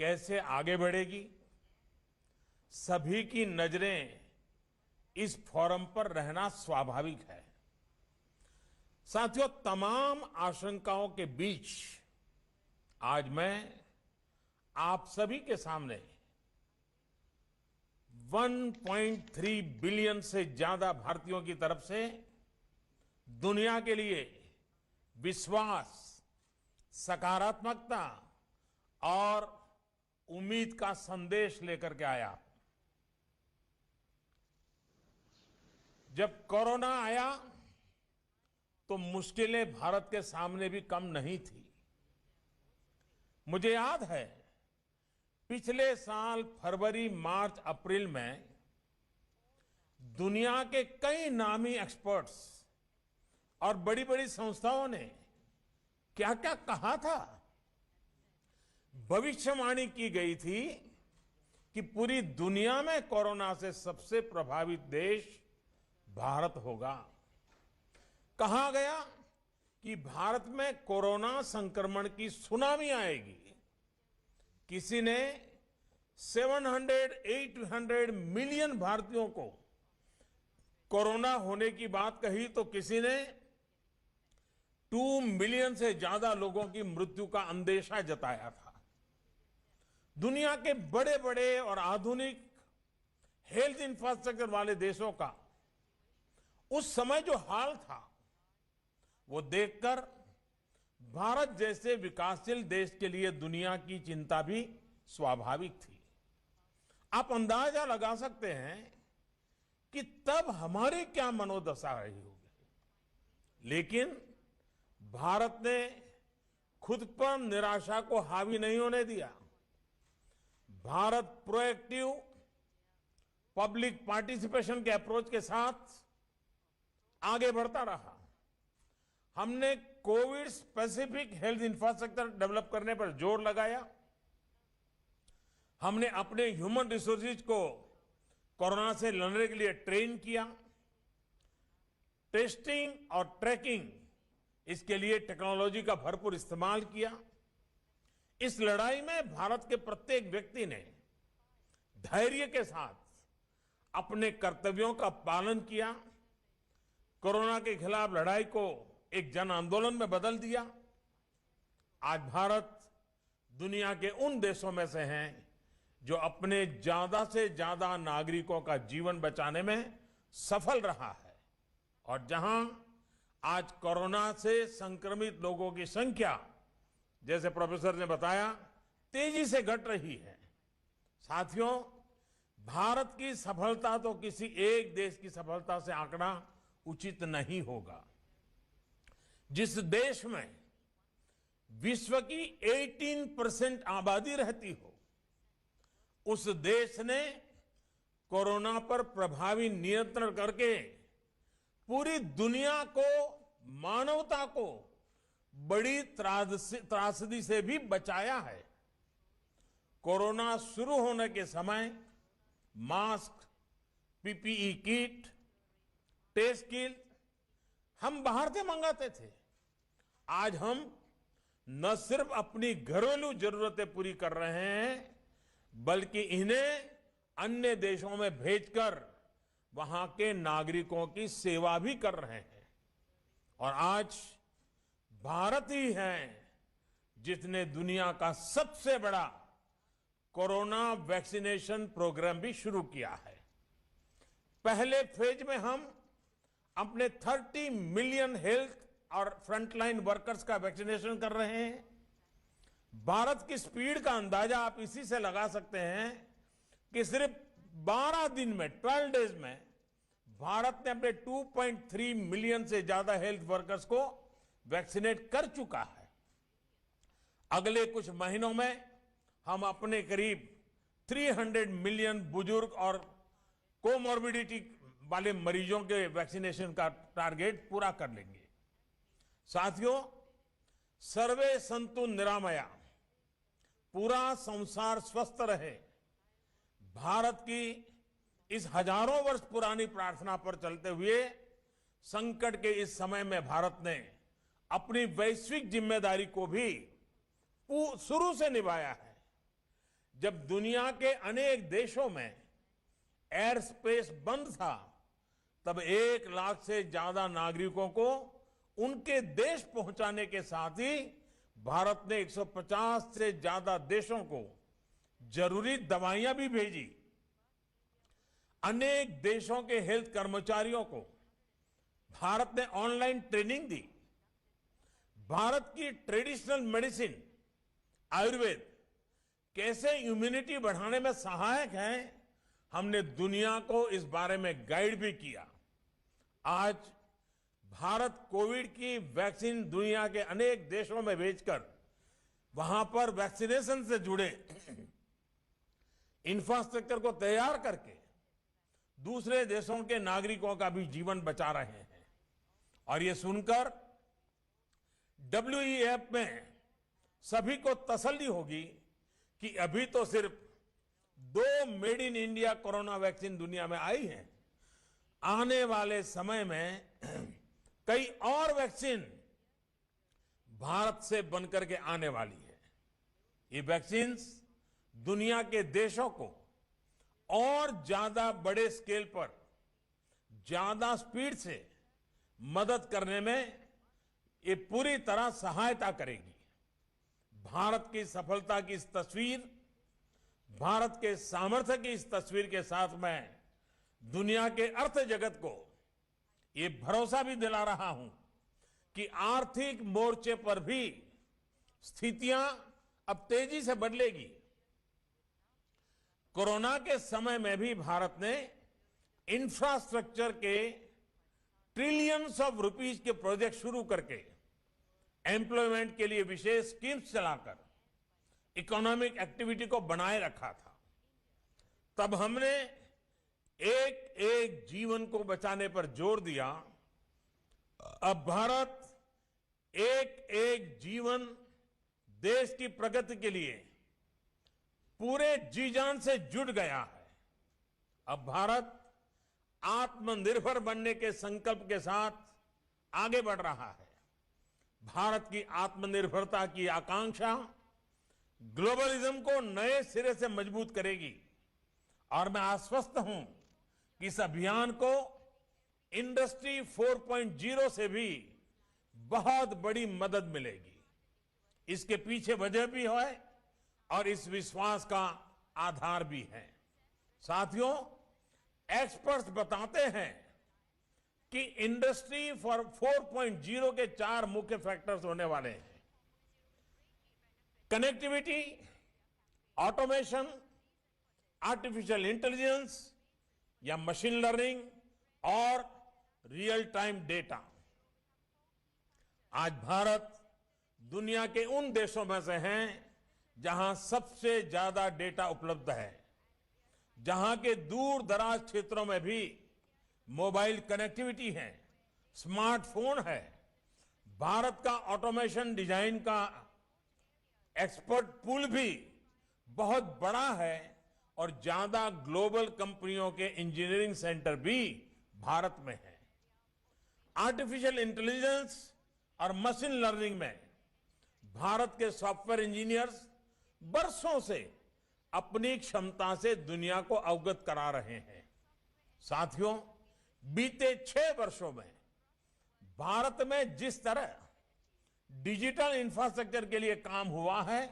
कैसे आगे बढ़ेगी, सभी की नजरें इस फोरम पर रहना स्वाभाविक है। साथियों, तमाम आशंकाओं के बीच आज मैं आप सभी के सामने 1.3 बिलियन से ज्यादा भारतीयों की तरफ से दुनिया के लिए विश्वास, सकारात्मकता और उम्मीद का संदेश लेकर के आया। जब कोरोना आया तो मुश्किलें भारत के सामने भी कम नहीं थी। मुझे याद है, पिछले साल फरवरी, मार्च, अप्रैल में दुनिया के कई नामी एक्सपर्ट्स और बड़ी बड़ी संस्थाओं ने क्या क्या कहा था। भविष्यवाणी की गई थी कि पूरी दुनिया में कोरोना से सबसे प्रभावित देश भारत होगा। कहा गया कि भारत में कोरोना संक्रमण की सुनामी आएगी। किसी ने 700-800 मिलियन भारतीयों को कोरोना होने की बात कही तो किसी ने 2 मिलियन से ज्यादा लोगों की मृत्यु का अंदेशा जताया था। दुनिया के बड़े बड़े और आधुनिक हेल्थ इंफ्रास्ट्रक्चर वाले देशों का उस समय जो हाल था, वो देखकर भारत जैसे विकासशील देश के लिए दुनिया की चिंता भी स्वाभाविक थी। आप अंदाजा लगा सकते हैं कि तब हमारी क्या मनोदशा रही होगी। लेकिन भारत ने खुद पर निराशा को हावी नहीं होने दिया। भारत प्रोएक्टिव पब्लिक पार्टिसिपेशन के अप्रोच के साथ आगे बढ़ता रहा। हमने Covid specific health infrastructure develop करने पर जोर लगाया। हमने अपने ह्यूमन रिसोर्सेज को कोरोना से लड़ने के लिए ट्रेन किया। टेस्टिंग और ट्रैकिंग, इसके लिए टेक्नोलॉजी का भरपूर इस्तेमाल किया। इस लड़ाई में भारत के प्रत्येक व्यक्ति ने धैर्य के साथ अपने कर्तव्यों का पालन किया। कोरोना के खिलाफ लड़ाई को एक जन आंदोलन में बदल दिया। आज भारत दुनिया के उन देशों में से हैं जो अपने ज्यादा से ज्यादा नागरिकों का जीवन बचाने में सफल रहा है, और जहां आज कोरोना से संक्रमित लोगों की संख्या, जैसे प्रोफेसर ने बताया, तेजी से घट रही है। साथियों, भारत की सफलता तो किसी एक देश की सफलता से आंकना उचित नहीं होगा। जिस देश में विश्व की 18% आबादी रहती हो, उस देश ने कोरोना पर प्रभावी नियंत्रण करके पूरी दुनिया को, मानवता को बड़ी त्रासदी से भी बचाया है। कोरोना शुरू होने के समय mask, PPE kit, test kit हम बाहर से मंगाते थे। आज हम न सिर्फ अपनी घरेलू जरूरतें पूरी कर रहे हैं, बल्कि इन्हें अन्य देशों में भेजकर वहां के नागरिकों की सेवा भी कर रहे हैं। और आज भारत ही है जिसने दुनिया का सबसे बड़ा कोरोना वैक्सीनेशन प्रोग्राम भी शुरू किया है। पहले फेज में हम अपने 30 मिलियन हेल्थ और फ्रंटलाइन वर्कर्स का वैक्सीनेशन कर रहे हैं। भारत की स्पीड का अंदाजा आप इसी से लगा सकते हैं कि सिर्फ 12 दिन में, 12 डेज में भारत ने अपने 2.3 मिलियन से ज्यादा हेल्थ वर्कर्स को वैक्सीनेट कर चुका है। अगले कुछ महीनों में हम अपने करीब 300 मिलियन बुजुर्ग और कोमॉर्बिडिटी वाले मरीजों के वैक्सीनेशन का टारगेट पूरा कर लेंगे। साथियों, सर्वे संतु निरामया, पूरा संसार स्वस्थ रहे, भारत की इस हजारों वर्ष पुरानी प्रार्थना पर चलते हुए संकट के इस समय में भारत ने अपनी वैश्विक जिम्मेदारी को भी शुरू से निभाया है। जब दुनिया के अनेक देशों में एयर स्पेस बंद था, तब 1 लाख से ज्यादा नागरिकों को उनके देश पहुंचाने के साथ ही भारत ने 150 से ज्यादा देशों को जरूरी दवाइयां भी भेजी। अनेक देशों के हेल्थ कर्मचारियों को भारत ने ऑनलाइन ट्रेनिंग दी। भारत की ट्रेडिशनल मेडिसिन आयुर्वेद कैसे इम्यूनिटी बढ़ाने में सहायक है, हमने दुनिया को इस बारे में गाइड भी किया। आज भारत कोविड की वैक्सीन दुनिया के अनेक देशों में भेजकर वहां पर वैक्सीनेशन से जुड़े इंफ्रास्ट्रक्चर को तैयार करके दूसरे देशों के नागरिकों का भी जीवन बचा रहे हैं। और ये सुनकर WEF में सभी को तसल्ली होगी कि अभी तो सिर्फ 2 made in India corona vaccine दुनिया में आई हैं। आने वाले समय में कई और वैक्सीन भारत से बनकर के आने वाली है। ये वैक्सीन दुनिया के देशों को और ज्यादा बड़े स्केल पर ज्यादा स्पीड से मदद करने में ये पूरी तरह सहायता करेगी। भारत की सफलता की इस तस्वीर, भारत के सामर्थ्य की इस तस्वीर के साथ मैं दुनिया के अर्थ जगत को ये भरोसा भी दिला रहा हूं कि आर्थिक मोर्चे पर भी स्थितियां अब तेजी से बदलेगी। कोरोना के समय में भी भारत ने इंफ्रास्ट्रक्चर के ट्रिलियंस ऑफ रुपीस के प्रोजेक्ट शुरू करके एम्प्लॉयमेंट के लिए विशेष स्कीम्स चलाकर इकोनॉमिक एक्टिविटी को बनाए रखा था। तब हमने एक एक जीवन को बचाने पर जोर दिया। अब भारत एक एक जीवन देश की प्रगति के लिए पूरे जी जान से जुट गया है। अब भारत आत्मनिर्भर बनने के संकल्प के साथ आगे बढ़ रहा है। भारत की आत्मनिर्भरता की आकांक्षा ग्लोबलिज्म को नए सिरे से मजबूत करेगी और मैं आश्वस्त हूं कि इस अभियान को इंडस्ट्री 4.0 से भी बहुत बड़ी मदद मिलेगी। इसके पीछे वजह भी है और इस विश्वास का आधार भी है। साथियों, एक्सपर्ट्स बताते हैं कि इंडस्ट्री 4.0 के 4 मुख्य फैक्टर्स होने वाले हैं: कनेक्टिविटी, ऑटोमेशन, आर्टिफिशियल इंटेलिजेंस या मशीन लर्निंग और रियल टाइम डेटा। आज भारत दुनिया के उन देशों में से है जहां सबसे ज्यादा डेटा उपलब्ध है, जहां के दूर दराज क्षेत्रों में भी मोबाइल कनेक्टिविटी है, स्मार्टफोन है। भारत का ऑटोमेशन डिजाइन का एक्सपर्ट पूल भी बहुत बड़ा है और ज्यादा ग्लोबल कंपनियों के इंजीनियरिंग सेंटर भी भारत में है। आर्टिफिशियल इंटेलिजेंस और मशीन लर्निंग में भारत के सॉफ्टवेयर इंजीनियर्स बरसों से अपनी क्षमता से दुनिया को अवगत करा रहे हैं। साथियों, बीते 6 वर्षों में भारत में जिस तरह डिजिटल इंफ्रास्ट्रक्चर के लिए काम हुआ है,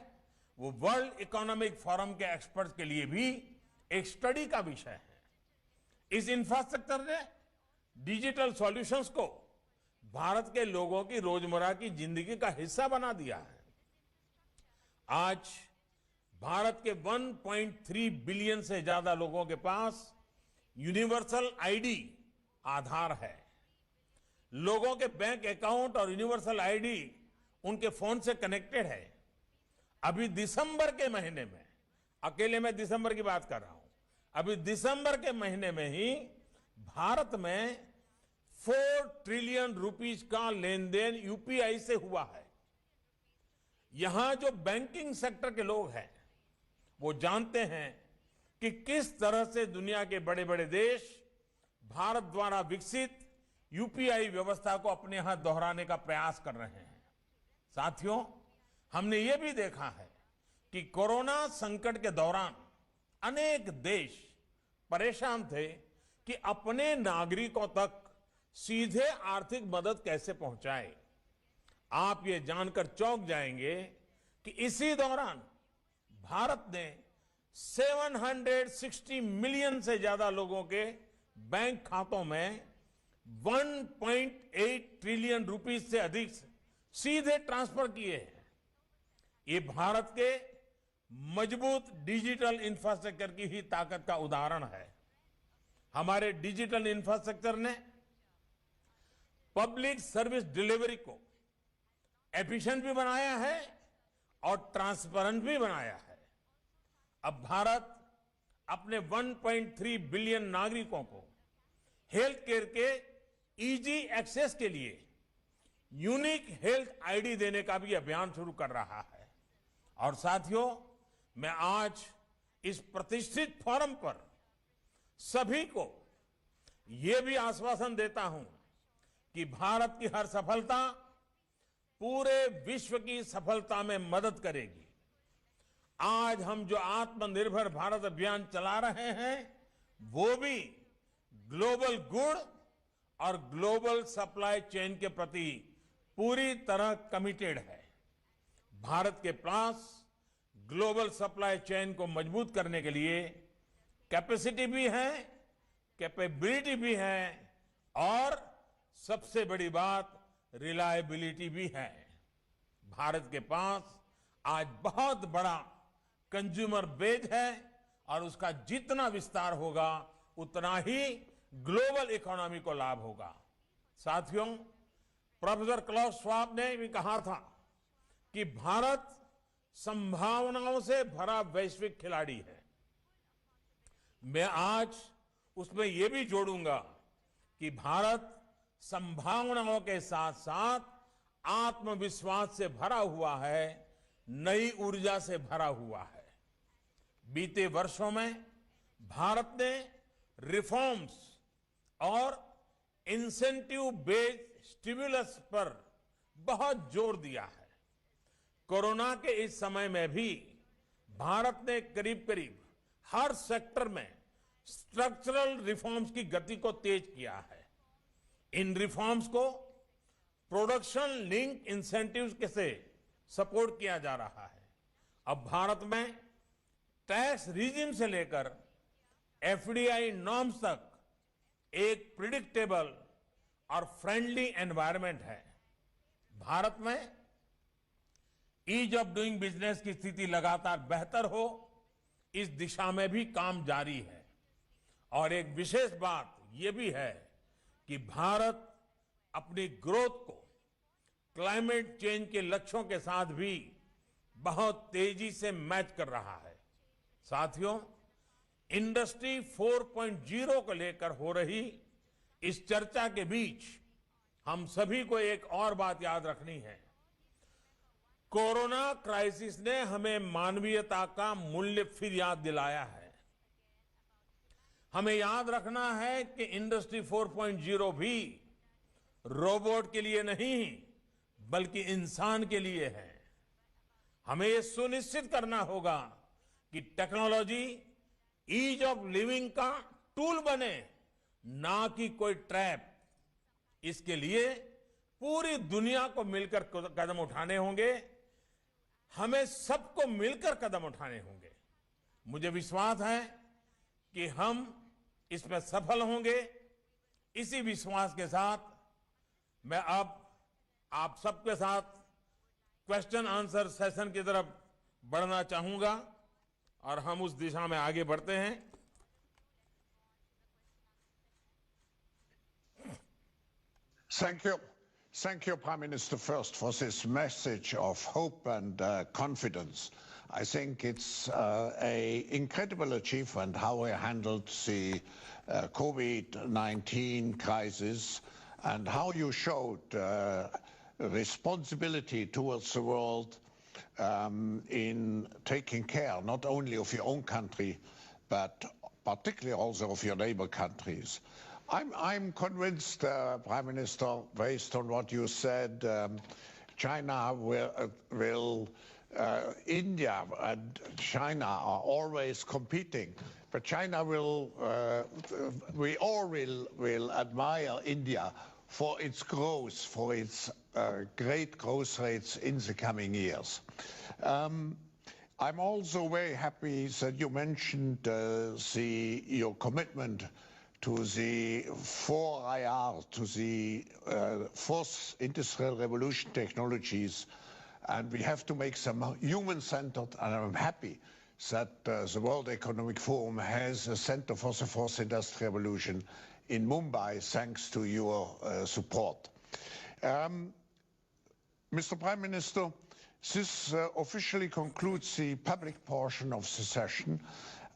वो वर्ल्ड इकोनॉमिक फोरम के एक्सपर्ट्स के लिए भी एक स्टडी का विषय है। इस इंफ्रास्ट्रक्चर ने डिजिटल सॉल्यूशंस को भारत के लोगों की रोजमर्रा की जिंदगी का हिस्सा बना दिया है। आज भारत के 1.3 बिलियन से ज्यादा लोगों के पास यूनिवर्सल आईडी आधार है। लोगों के बैंक अकाउंट और यूनिवर्सल आईडी उनके फोन से कनेक्टेड है। अभी दिसंबर के महीने में, अकेले मैं दिसंबर की बात कर रहा हूं, अभी दिसंबर के महीने में ही भारत में 4 ट्रिलियन रुपीस का लेन देन यूपीआई से हुआ है। यहां जो बैंकिंग सेक्टर के लोग हैं वो जानते हैं कि किस तरह से दुनिया के बड़े बड़े देश भारत द्वारा विकसित यूपीआई व्यवस्था को अपने यहां दोहराने का प्रयास कर रहे हैं। साथियों, हमने ये भी देखा है कि कोरोना संकट के दौरान अनेक देश परेशान थे कि अपने नागरिकों तक सीधे आर्थिक मदद कैसे पहुंचाए। आप ये जानकर चौंक जाएंगे कि इसी दौरान भारत ने 760 मिलियन से ज्यादा लोगों के बैंक खातों में 1.8 ट्रिलियन रुपीस से अधिक सीधे ट्रांसफर किए हैं। ये भारत के मजबूत डिजिटल इंफ्रास्ट्रक्चर की ही ताकत का उदाहरण है। हमारे डिजिटल इंफ्रास्ट्रक्चर ने पब्लिक सर्विस डिलीवरी को एफिशिएंट भी बनाया है और ट्रांसपेरेंट भी बनाया है। अब भारत अपने 1.3 बिलियन नागरिकों को हेल्थ केयर के इजी एक्सेस के लिए यूनिक हेल्थ आईडी देने का भी अभियान शुरू कर रहा है। और साथियों, मैं आज इस प्रतिष्ठित फोरम पर सभी को यह भी आश्वासन देता हूं कि भारत की हर सफलता पूरे विश्व की सफलता में मदद करेगी। आज हम जो आत्मनिर्भर भारत अभियान चला रहे हैं वो भी ग्लोबल गुड और ग्लोबल सप्लाई चेन के प्रति पूरी तरह कमिटेड है। भारत के पास ग्लोबल सप्लाई चेन को मजबूत करने के लिए कैपेसिटी भी है, कैपेबिलिटी भी है और सबसे बड़ी बात रिलायबिलिटी भी है। भारत के पास आज बहुत बड़ा कंज्यूमर बेस है और उसका जितना विस्तार होगा उतना ही ग्लोबल इकोनॉमी को लाभ होगा। साथियों, प्रोफेसर क्लाउस श्वाब ने भी कहा था कि भारत संभावनाओं से भरा वैश्विक खिलाड़ी है। मैं आज उसमें यह भी जोड़ूंगा कि भारत संभावनाओं के साथ साथ आत्मविश्वास से भरा हुआ है, नई ऊर्जा से भरा हुआ है। बीते वर्षों में भारत ने रिफॉर्म्स और इंसेंटिव बेस्ड स्टिमुलस पर बहुत जोर दिया है। कोरोना के इस समय में भी भारत ने करीब करीब हर सेक्टर में स्ट्रक्चरल रिफॉर्म्स की गति को तेज किया है। इन रिफॉर्म्स को प्रोडक्शन लिंक इंसेंटिव्स के से सपोर्ट किया जा रहा है। अब भारत में टैक्स रिजिम से लेकर एफडीआई नॉर्म्स तक एक प्रिडिक्टेबल और फ्रेंडली एनवायरनमेंट है। भारत में ईज ऑफ डूइंग बिजनेस की स्थिति लगातार बेहतर हो, इस दिशा में भी काम जारी है। और एक विशेष बात यह भी है कि भारत अपनी ग्रोथ को क्लाइमेट चेंज के लक्ष्यों के साथ भी बहुत तेजी से मैच कर रहा है। साथियों, इंडस्ट्री 4.0 को लेकर हो रही इस चर्चा के बीच हम सभी को एक और बात याद रखनी है। कोरोना क्राइसिस ने हमें मानवीयता का मूल्य फिर याद दिलाया है। हमें याद रखना है कि इंडस्ट्री 4.0 भी रोबोट के लिए नहीं बल्कि इंसान के लिए है। हमें यह सुनिश्चित करना होगा कि टेक्नोलॉजी ईज ऑफ लिविंग का टूल बने, ना कि कोई ट्रैप। इसके लिए पूरी दुनिया को मिलकर कदम उठाने होंगे। हमें सबको मिलकर कदम उठाने होंगे। मुझे विश्वास है कि हम इसमें सफल होंगे। इसी विश्वास के साथ मैं अब आप सबके साथ क्वेश्चन आंसर सेशन की तरफ बढ़ना चाहूंगा और हम उस दिशा में आगे बढ़ते हैं। Thank you, Prime Minister, first for this message of hope and confidence. I think it's an incredible achievement how we handled the COVID-19 crisis and how you showed responsibility towards the world in taking care not only of your own country, but particularly also of your neighbor countries. I'm convinced, Prime Minister, based on what you said, China will India and China are always competing, but China will, we all will admire India for its growth, for its great growth rates in the coming years. I'm also very happy that you mentioned your commitment to the 4IR, to the fourth industrial revolution technologies, and we have to make them human-centered, and I'm happy that the World Economic Forum has a Center for the Fourth Industrial Revolution in Mumbai, thanks to your support. Mr. Prime Minister, this officially concludes the public portion of the session,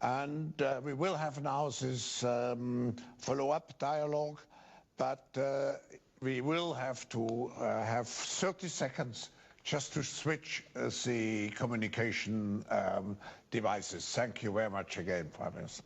and we will have now this follow-up dialogue, but we will have to have 30 seconds just to switch the communication devices. Thank you very much again, Prime Minister.